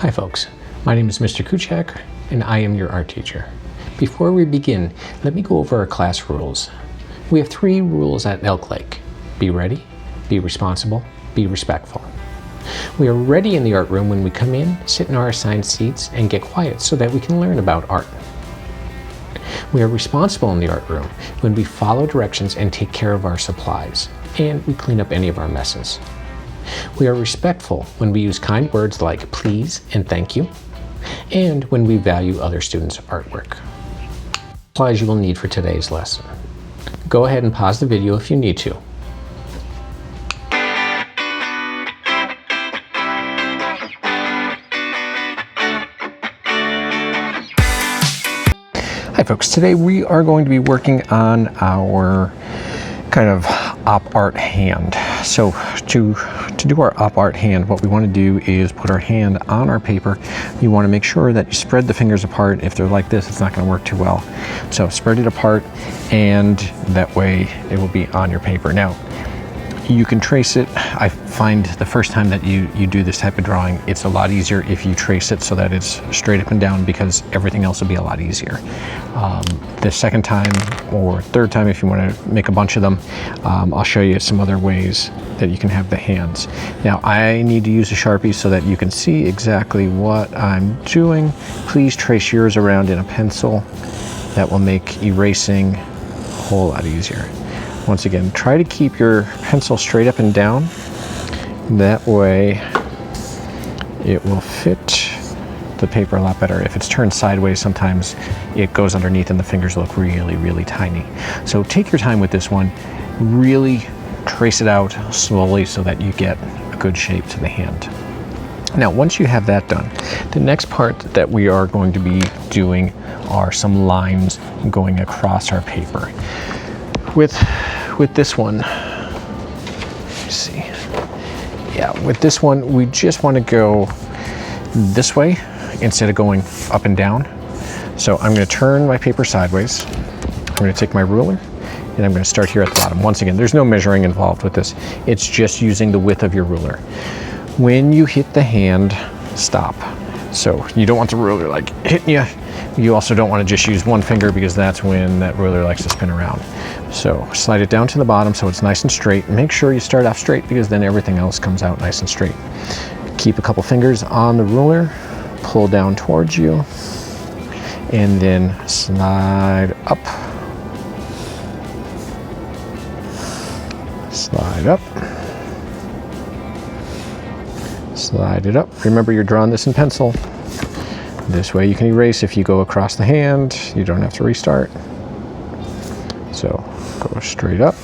Hi folks, my name is Mr. Kuchak and I am your art teacher. Before we begin, let me go over our class rules. We have 3 rules at Elk Lake. Be ready, be responsible, be respectful. We are ready in the art room when we come in, sit in our assigned seats, and get quiet so that we can learn about art. We are responsible in the art room when we follow directions and take care of our supplies, and we clean up any of our messes. We are respectful when we use kind words like please and thank you, and when we value other students' artwork. Supplies you will need for today's lesson. Go ahead and pause the video if you need to. Hi folks, today we are going to be working on our kind of op art hand. So to do our op art hand, what we want to do is put our hand on our paper. You want to make sure that you spread the fingers apart. If they're like this, it's not going to work too well. So spread it apart, and that way it will be on your paper. Now, you can trace it. I find the first time that you do this type of drawing, it's a lot easier if you trace it so that it's straight up and down, because everything else will be a lot easier. The second time or third time, if you want to make a bunch of them, I'll show you some other ways that you can have the hands. Now, I need to use a Sharpie so that you can see exactly what I'm doing. Please trace yours around in a pencil. That will make erasing a whole lot easier. Once again, try to keep your pencil straight up and down. That way it will fit the paper a lot better. If it's turned sideways, sometimes it goes underneath and the fingers look really, really tiny. So take your time with this one. Really trace it out slowly so that you get a good shape to the hand. Now, once you have that done, the next part that we are going to be doing are some lines going across our paper. With this one, let's see. Yeah, with this one, we just want to go this way instead of going up and down. So I'm going to turn my paper sideways. I'm going to take my ruler and I'm going to start here at the bottom. Once again, there's no measuring involved with this. It's just using the width of your ruler. When you hit the hand, stop. So you don't want the ruler like hitting you. You also don't want to just use one finger, because that's when that ruler likes to spin around. So slide it down to the bottom so it's nice and straight. Make sure you start off straight, because then everything else comes out nice and straight. Keep a couple fingers on the ruler, pull down towards you, and then slide up. Slide up. Slide it up. Remember, you're drawing this in pencil. This way you can erase if you go across the hand. You don't have to restart. So go straight up.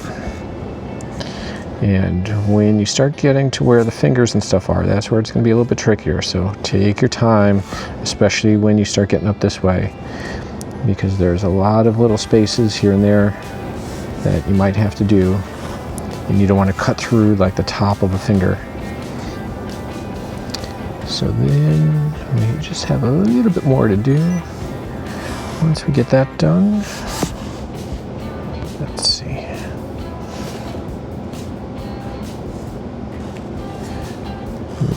And when you start getting to where the fingers and stuff are, that's where it's going to be a little bit trickier. So take your time, especially when you start getting up this way, because there's a lot of little spaces here and there that you might have to do. And you don't want to cut through like the top of a finger. So then we just have a little bit more to do. Once we get that done, let's see.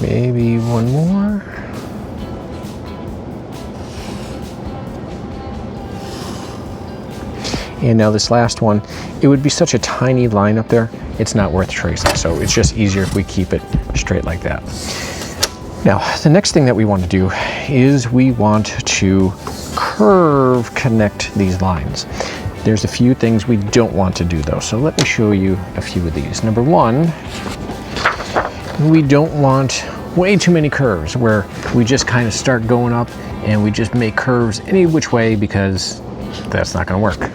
Maybe one more. And now this last one, it would be such a tiny line up there, it's not worth tracing. So it's just easier if we keep it straight like that. Now, the next thing that we want to do is we want to curve connect these lines. There's a few things we don't want to do though, so let me show you a few of these. Number one, we don't want way too many curves where we just kind of start going up and we just make curves any which way, because that's not going to work.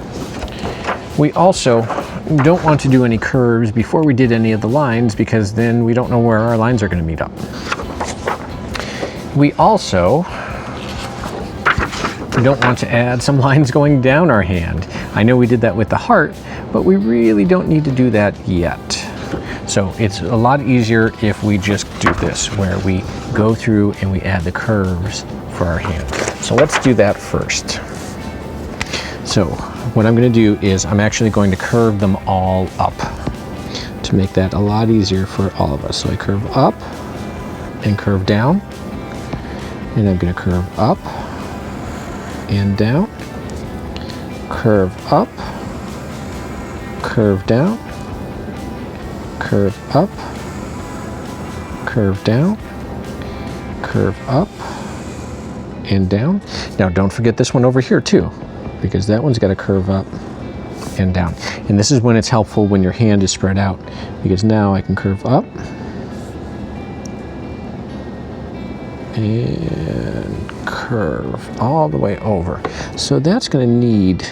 We also don't want to do any curves before we did any of the lines, because then we don't know where our lines are going to meet up. We also don't want to add some lines going down our hand. I know we did that with the heart, but we really don't need to do that yet. So it's a lot easier if we just do this, where we go through and we add the curves for our hand. So let's do that first. So what I'm going to do is I'm actually going to curve them all up to make that a lot easier for all of us. So I curve up and curve down, And I'm going to curve up and down, curve up, curve down, curve up, curve down, curve up and down. Now don't forget this one over here too, because that one's got to curve up and down. And this is when it's helpful when your hand is spread out, because now I can curve up and curve all the way over. So that's going to need,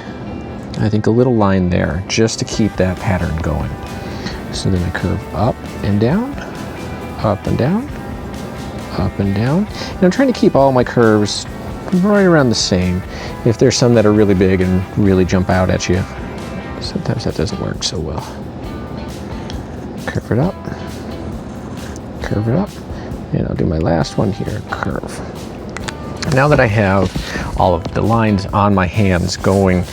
I think, a little line there just to keep that pattern going. So then I curve up and down, up and down, up and down. And I'm trying to keep all my curves right around the same. If there's some that are really big and really jump out at you, sometimes that doesn't work so well. Curve it up, curve it up, and I'll do my last one here, curve. Now that I have all of the lines on my hands going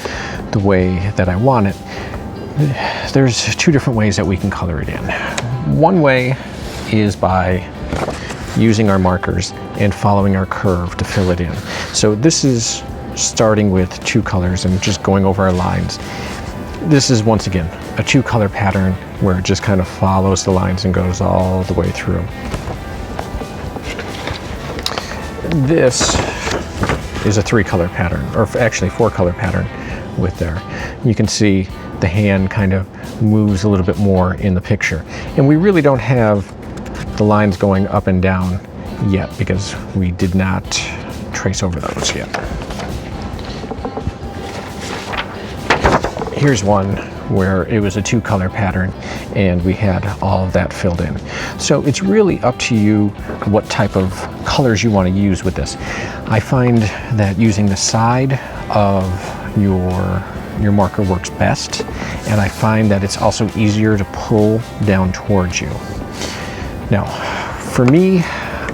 the way that I want it, there's two different ways that we can color it in. One way is by using our markers and following our curve to fill it in. So this is starting with two colors and just going over our lines. This is, once again, a two-color pattern where it just kind of follows the lines and goes all the way through. This is a three-color pattern, or actually four-color pattern with there. You can see the hand kind of moves a little bit more in the picture. And we really don't have the lines going up and down yet because we did not trace over those yet. Here's one where it was a two-color pattern and we had all of that filled in. So it's really up to you what type of colors you want to use with this. I find that using the side of your marker works best, and I find that it's also easier to pull down towards you. Now, for me,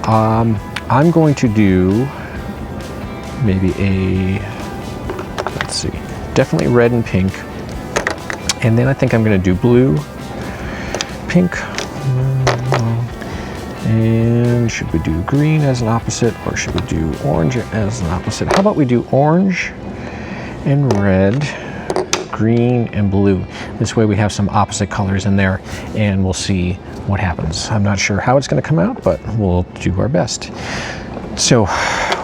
I'm going to do maybe let's see, definitely red and pink. And then I think I'm going to do blue, pink, and should we do green as an opposite, or should we do orange as an opposite? How about we do orange and red, green and blue. This way we have some opposite colors in there and we'll see what happens. I'm not sure how it's going to come out, but we'll do our best. So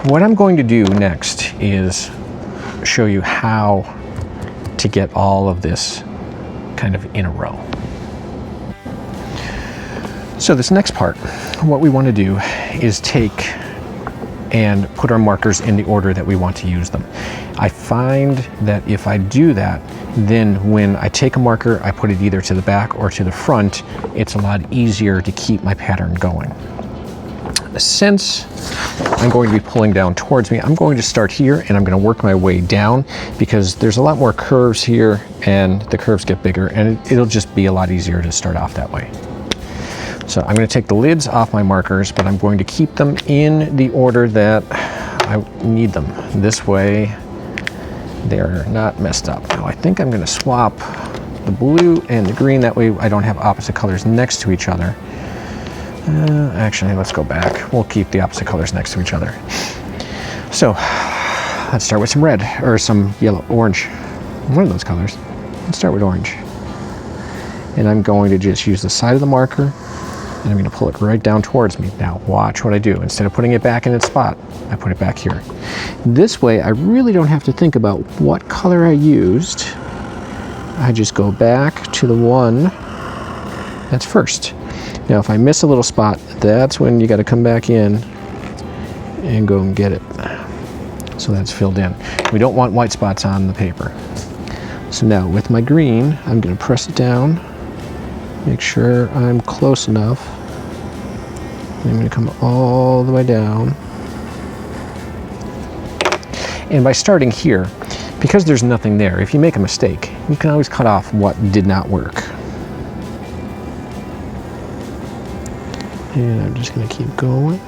what I'm going to do next is show you how to get all of this kind of in a row. So this next part, what we want to do is take and put our markers in the order that we want to use them. I find that if I do that, then when I take a marker, I put it either to the back or to the front, it's a lot easier to keep my pattern going. Since I'm going to be pulling down towards me, I'm going to start here and I'm going to work my way down because there's a lot more curves here and the curves get bigger and it'll just be a lot easier to start off that way. So I'm going to take the lids off my markers, but I'm going to keep them in the order that I need them. This way they're not messed up. Now I think I'm going to swap the blue and the green, that way I don't have opposite colors next to each other. Actually, let's go back. We'll keep the opposite colors next to each other. So let's start with some red, or some yellow, orange, one of those colors. Let's start with orange. And I'm going to just use the side of the marker and I'm going to pull it right down towards me. Now watch what I do. Instead of putting it back in its spot, I put it back here. This way I really don't have to think about what color I used. I just go back to the one that's first. Now if I miss a little spot, that's when you got to come back in and go and get it. So that's filled in. We don't want white spots on the paper. So now with my green, I'm going to press it down, make sure I'm close enough. I'm going to come all the way down. And by starting here, because there's nothing there, if you make a mistake, you can always cut off what did not work. And I'm just going to keep going.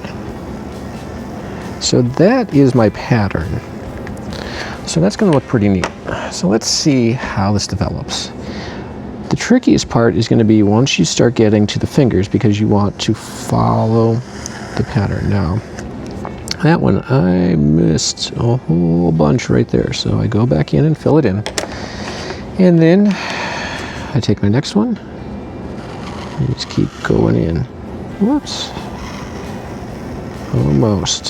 So that is my pattern. So that's going to look pretty neat. So let's see how this develops. The trickiest part is going to be once you start getting to the fingers, because you want to follow the pattern. Now, That one I missed a whole bunch right there, so I go back in and fill it in. And then I take my next one and just keep going in. Whoops. Almost.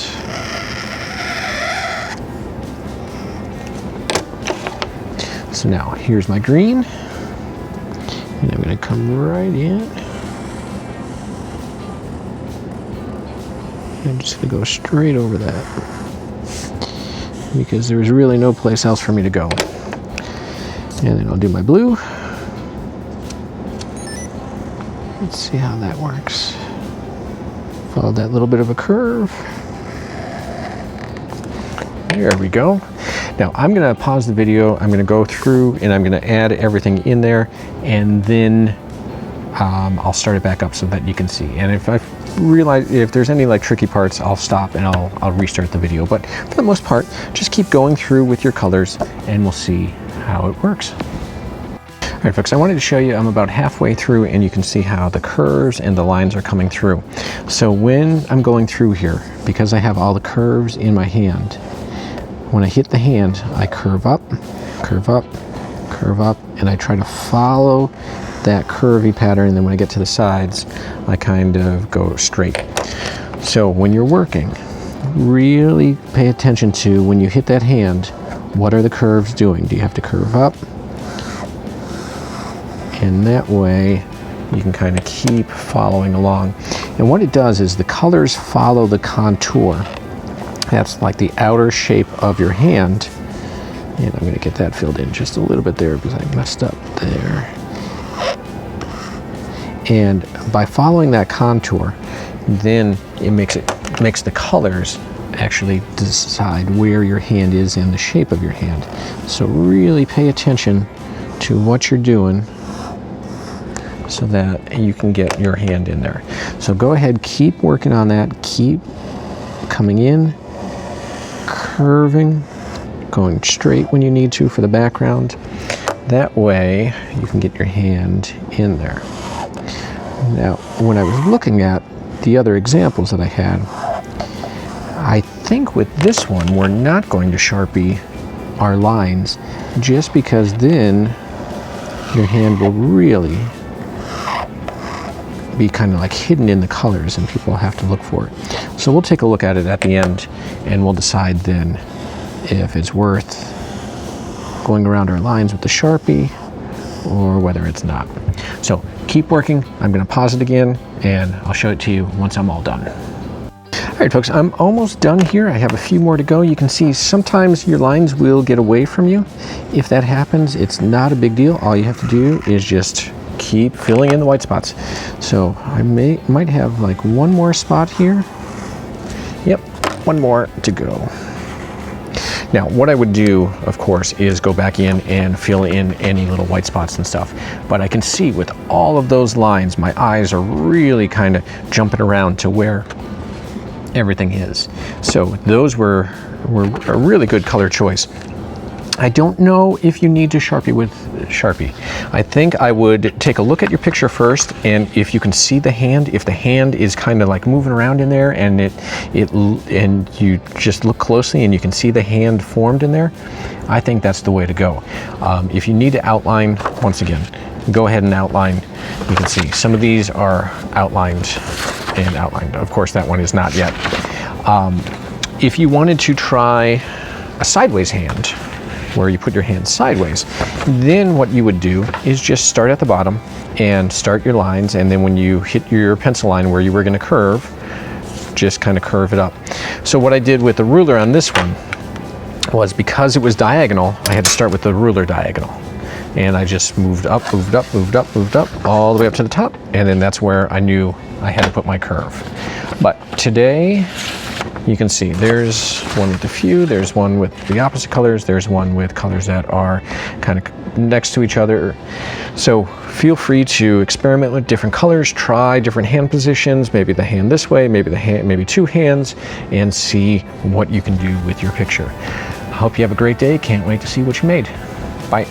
So now here's my green, and I'm going to come right in. I'm just going to go straight over that because there's really no place else for me to go. And then I'll do my blue. Let's see how that works. Follow that little bit of a curve. There we go. Now I'm going to pause the video. I'm going to go through and I'm going to add everything in there, and then I'll start it back up so that you can see. And if I realize if there's any like tricky parts, I'll stop and I'll restart the video. But for the most part, just keep going through with your colors and we'll see how it works. All right, folks, I wanted to show you I'm about halfway through, and you can see how the curves and the lines are coming through. So when I'm going through here, because I have all the curves in my hand, when I hit the hand, I curve up, curve up, curve up, and I try to follow that curvy pattern. And then when I get to the sides, I kind of go straight. So when you're working, really pay attention to when you hit that hand, what are the curves doing? Do you have to curve up? And that way you can kind of keep following along. And what it does is the colors follow the contour. That's like the outer shape of your hand. And I'm going to get that filled in just a little bit there because I messed up there. And by following that contour, then it makes the colors actually decide where your hand is in the shape of your hand. So really pay attention to what you're doing so that you can get your hand in there. So go ahead, keep working on that, keep coming in, curving, going straight when you need to for the background. That way you can get your hand in there. Now, when I was looking at the other examples that I had, I think with this one, we're not going to Sharpie our lines, just because then your hand will really be kind of like hidden in the colors and people have to look for it. So we'll take a look at it at the end and we'll decide then if it's worth going around our lines with the Sharpie or whether it's not. So keep working. I'm going to pause it again and I'll show it to you once I'm all done. All right, folks, I'm almost done here. I have a few more to go. You can see sometimes your lines will get away from you. If that happens, it's not a big deal. All you have to do is just keep filling in the white spots. So I might have like one more spot here. Yep, one more to go. Now, what I would do, of course, is go back in and fill in any little white spots and stuff. But I can see with all of those lines, my eyes are really kind of jumping around to where everything is. So those were a really good color choice. I don't know if you need to Sharpie with Sharpie. I think I would take a look at your picture first, and if you can see the hand, if the hand is kind of like moving around in there and and you just look closely and you can see the hand formed in there, I think that's the way to go. If you need to outline, once again, go ahead and outline. You can see some of these are outlined and outlined. Of course, that one is not yet. If you wanted to try a sideways hand, where you put your hand sideways, then what you would do is just start at the bottom and start your lines, and then when you hit your pencil line where you were going to curve, just kind of curve it up. So what I did with the ruler on this one was, because it was diagonal, I had to start with the ruler diagonal, and I just moved up, moved up, moved up, moved up, all the way up to the top, and then that's where I knew I had to put my curve. But today, you can see there's one with a few, there's one with the opposite colors, there's one with colors that are kind of next to each other. So feel free to experiment with different colors, try different hand positions, maybe the hand this way, maybe the hand, maybe two hands, and see what you can do with your picture. I hope you have a great day. Can't wait to see what you made. Bye.